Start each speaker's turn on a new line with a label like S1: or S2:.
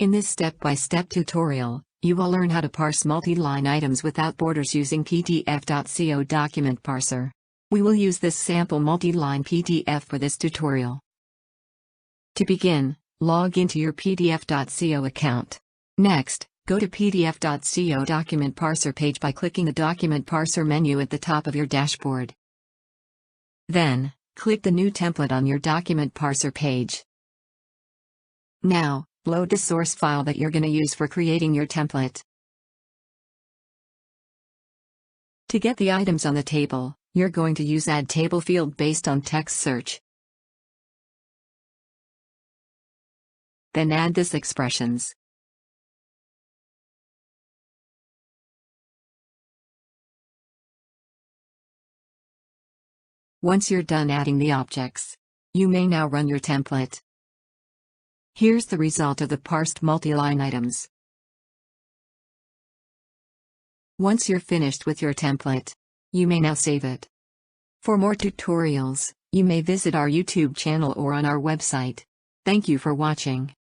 S1: In this step-by-step tutorial, you will learn how to parse multi-line items without borders using PDF.co Document Parser. We will use this sample multi-line PDF for this tutorial. To begin, log into your PDF.co account. Next, go to PDF.co Document Parser page by clicking the Document Parser menu at the top of your dashboard. Then, click the New Template on your Document Parser page. Now, load the source file that you're going to use for creating your template. To get the items on the table, you're going to use Add Table field based on text search. Then add this expressions. Once you're done adding the objects, you may now run your template. Here's the result of the parsed multi-line items. Once you're finished with your template, you may now save it. For more tutorials, you may visit our YouTube channel or on our website. Thank you for watching.